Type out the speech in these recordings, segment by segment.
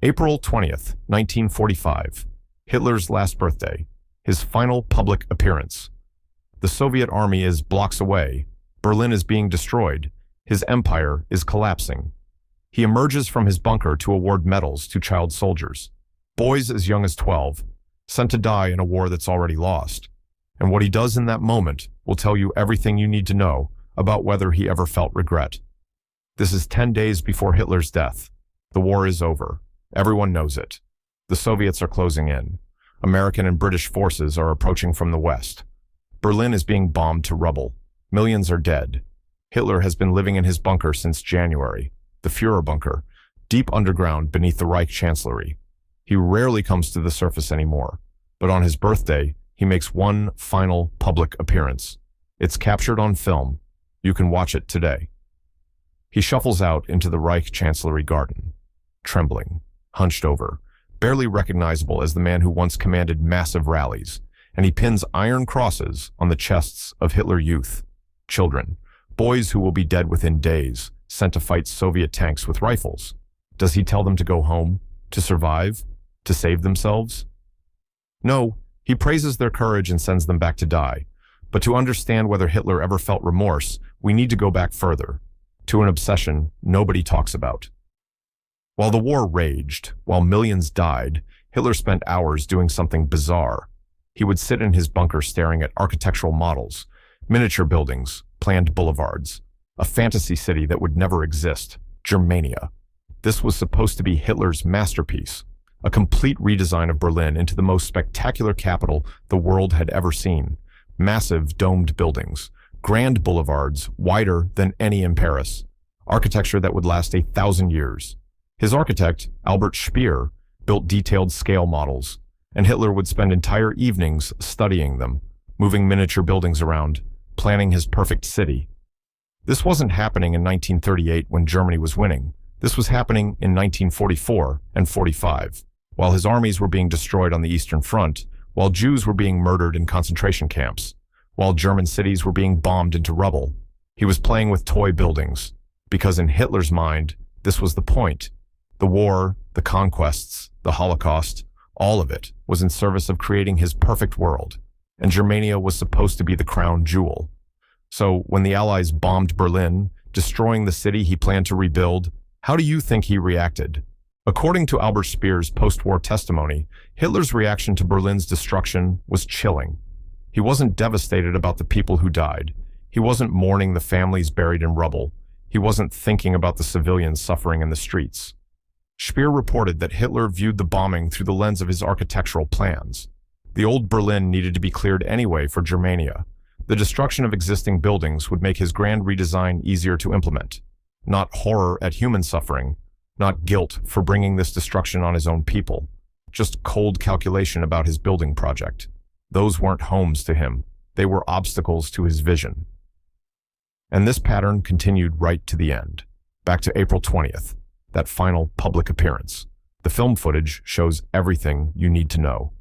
April 20th, 1945. Hitler's last birthday. His final public appearance. The Soviet army is blocks away. Berlin is being destroyed. His empire is collapsing. He emerges from his bunker to award medals to child soldiers. Boys as young as 12, sent to die in a war that's already lost. And what he does in that moment will tell you everything you need to know about whether he ever felt regret. This is 10 days before Hitler's death. The war is over. Everyone knows it. The Soviets are closing in. American and British forces are approaching from the west. Berlin is being bombed to rubble. Millions are dead. Hitler has been living in his bunker since January, the Führer bunker, deep underground beneath the Reich Chancellery. He rarely comes to the surface anymore, but on his birthday, he makes one final public appearance. It's captured on film. You can watch it today. He shuffles out into the Reich Chancellery garden, trembling, hunched over, barely recognizable as the man who once commanded massive rallies, and he pins iron crosses on the chests of Hitler youth, children, boys who will be dead within days, sent to fight Soviet tanks with rifles. Does he tell them to go home, to survive, to save themselves? No, he praises their courage and sends them back to die. But to understand whether Hitler ever felt remorse, we need to go back further, to an obsession nobody talks about. While the war raged, while millions died, Hitler spent hours doing something bizarre. He would sit in his bunker staring at architectural models, miniature buildings, planned boulevards, a fantasy city that would never exist, Germania. This was supposed to be Hitler's masterpiece, a complete redesign of Berlin into the most spectacular capital the world had ever seen. Massive domed buildings, grand boulevards wider than any in Paris, architecture that would last 1,000 years. His architect, Albert Speer, built detailed scale models, and Hitler would spend entire evenings studying them, moving miniature buildings around, planning his perfect city. This wasn't happening in 1938 when Germany was winning. This was happening in 1944 and 45, while his armies were being destroyed on the Eastern Front, while Jews were being murdered in concentration camps, while German cities were being bombed into rubble. He was playing with toy buildings, because in Hitler's mind, this was the point. The war, the conquests, the Holocaust, all of it was in service of creating his perfect world, and Germania was supposed to be the crown jewel. So when the Allies bombed Berlin, destroying the city he planned to rebuild, how do you think he reacted? According to Albert Speer's post-war testimony, Hitler's reaction to Berlin's destruction was chilling. He wasn't devastated about the people who died. He wasn't mourning the families buried in rubble. He wasn't thinking about the civilians suffering in the streets. Speer reported that Hitler viewed the bombing through the lens of his architectural plans. The old Berlin needed to be cleared anyway for Germania. The destruction of existing buildings would make his grand redesign easier to implement. Not horror at human suffering, not guilt for bringing this destruction on his own people, just cold calculation about his building project. Those weren't homes to him. They were obstacles to his vision. And this pattern continued right to the end, back to April 20th, that final public appearance. The film footage shows everything you need to know.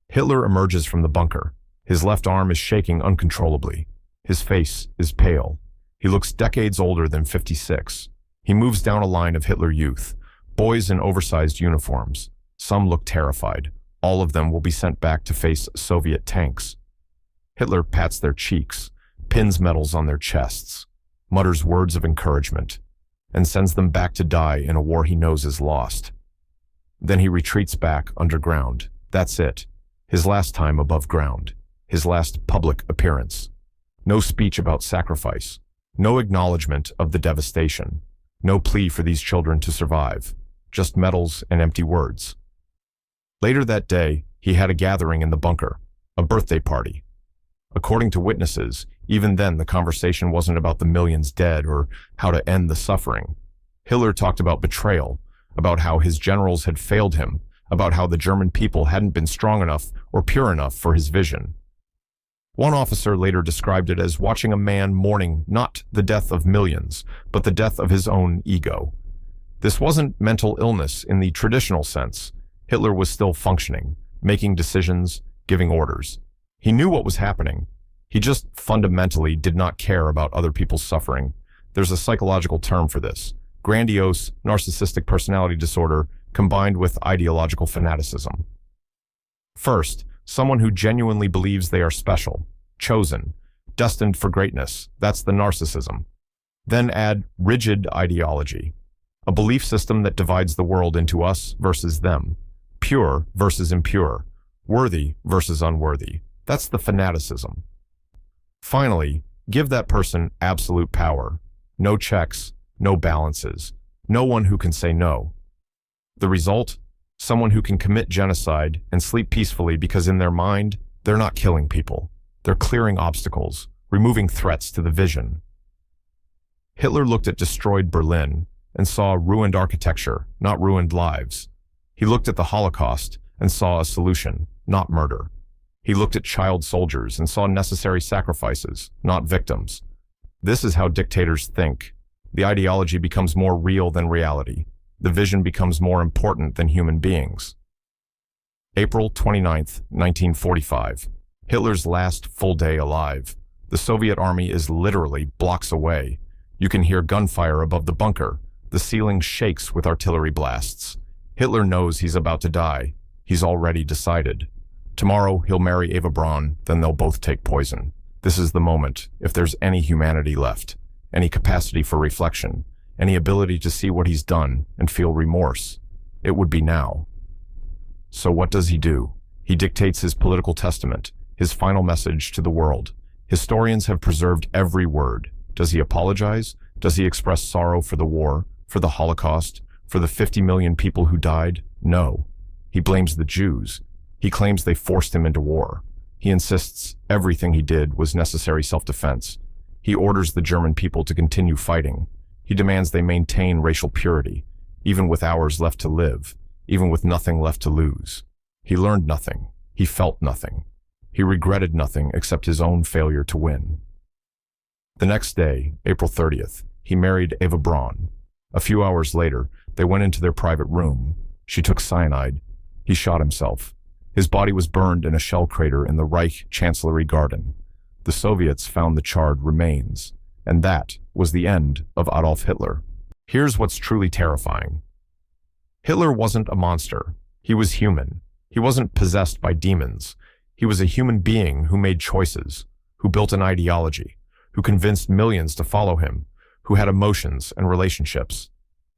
Hitler emerges from the bunker. His left arm is shaking uncontrollably. His face is pale. He looks decades older than 56. He moves down a line of Hitler youth, boys in oversized uniforms. Some look terrified. All of them will be sent back to face Soviet tanks. Hitler pats their cheeks, pins medals on their chests, mutters words of encouragement, and sends them back to die in a war he knows is lost. Then he retreats back underground. That's it. His last time above ground. His last public appearance. No speech about sacrifice. No acknowledgement of the devastation. No plea for these children to survive. Just medals and empty words. Later that day, he had a gathering in the bunker, a birthday party. According to witnesses, even then the conversation wasn't about the millions dead or how to end the suffering. Hitler talked about betrayal, about how his generals had failed him, about how the German people hadn't been strong enough or pure enough for his vision. One officer later described it as watching a man mourning not the death of millions, but the death of his own ego. This wasn't mental illness in the traditional sense. Hitler was still functioning, making decisions, giving orders. He knew what was happening. He just fundamentally did not care about other people's suffering. There's a psychological term for this: grandiose narcissistic personality disorder, combined with ideological fanaticism. First, someone who genuinely believes they are special, chosen, destined for greatness. That's the narcissism. Then add rigid ideology, a belief system that divides the world into us versus them, pure versus impure, worthy versus unworthy. That's the fanaticism. Finally, give that person absolute power. No checks, no balances, no one who can say no. The result? Someone who can commit genocide and sleep peacefully because in their mind, they're not killing people. They're clearing obstacles, removing threats to the vision. Hitler looked at destroyed Berlin and saw ruined architecture, not ruined lives. He looked at the Holocaust and saw a solution, not murder. He looked at child soldiers and saw necessary sacrifices, not victims. This is how dictators think. The ideology becomes more real than reality. The vision becomes more important than human beings. April 29th, 1945. Hitler's last full day alive. The Soviet army is literally blocks away. You can hear gunfire above the bunker. The ceiling shakes with artillery blasts. Hitler knows he's about to die. He's already decided. Tomorrow he'll marry Eva Braun, then they'll both take poison. This is the moment, if there's any humanity left, any capacity for reflection, any ability to see what he's done and feel remorse. It would be now. So what does he do? He dictates his political testament, his final message to the world. Historians have preserved every word. Does he apologize? Does he express sorrow for the war, for the Holocaust, for the 50 million people who died? No. He blames the Jews. He claims they forced him into war. He insists everything he did was necessary self-defense. He orders the German people to continue fighting. He demands they maintain racial purity, even with hours left to live, even with nothing left to lose. He learned nothing. He felt nothing. He regretted nothing except his own failure to win. The next day, April 30th, he married Eva Braun. A few hours later, they went into their private room. She took cyanide. He shot himself. His body was burned in a shell crater in the Reich Chancellery Garden. The Soviets found the charred remains, and that was the end of Adolf Hitler. Here's what's truly terrifying. Hitler wasn't a monster. He was human. He wasn't possessed by demons. He was a human being who made choices, who built an ideology, who convinced millions to follow him, who had emotions and relationships.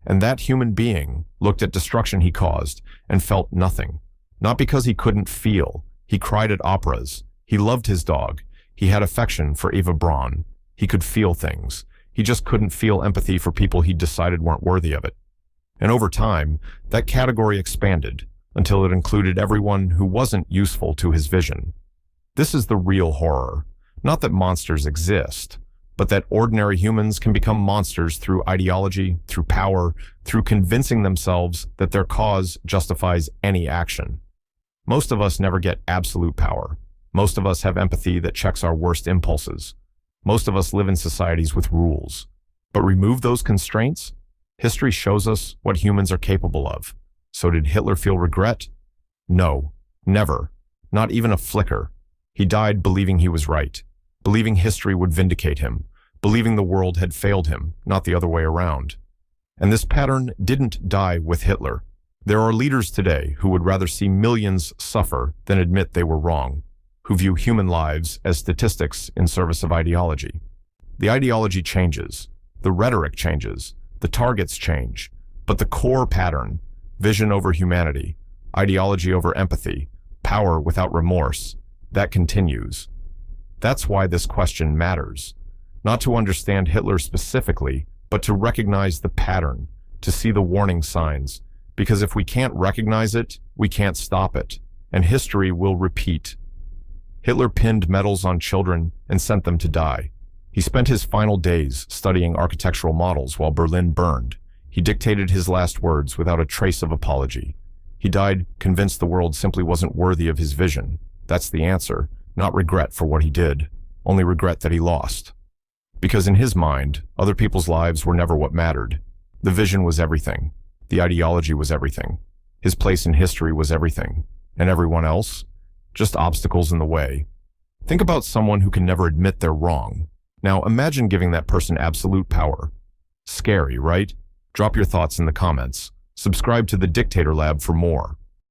And that human being looked at destruction he caused and felt nothing. Not because he couldn't feel. He cried at operas. He loved his dog. He had affection for Eva Braun. He could feel things. He just couldn't feel empathy for people he decided weren't worthy of it. And over time, that category expanded until it included everyone who wasn't useful to his vision. This is the real horror. Not that monsters exist, but that ordinary humans can become monsters through ideology, through power, through convincing themselves that their cause justifies any action. Most of us never get absolute power. Most of us have empathy that checks our worst impulses. Most of us live in societies with rules. But remove those constraints, history shows us what humans are capable of. So did Hitler feel regret? No, never. Not even a flicker. He died believing he was right, believing history would vindicate him, believing the world had failed him, not the other way around. And this pattern didn't die with Hitler. There are leaders today who would rather see millions suffer than admit they were wrong, who view human lives as statistics in service of ideology. The ideology changes, the rhetoric changes, the targets change, but the core pattern, vision over humanity, ideology over empathy, power without remorse, that continues. That's why this question matters. Not to understand Hitler specifically, but to recognize the pattern, to see the warning signs, because if we can't recognize it, we can't stop it, and history will repeat. Hitler pinned medals on children and sent them to die. He spent his final days studying architectural models while Berlin burned. He dictated his last words without a trace of apology. He died convinced the world simply wasn't worthy of his vision. That's the answer, not regret for what he did, only regret that he lost. Because in his mind, other people's lives were never what mattered. The vision was everything. The ideology was everything. His place in history was everything. And everyone else? Just obstacles in the way. Think about someone who can never admit they're wrong. Now imagine giving that person absolute power. Scary, right? Drop your thoughts in the comments. Subscribe to the Dictator Lab for more.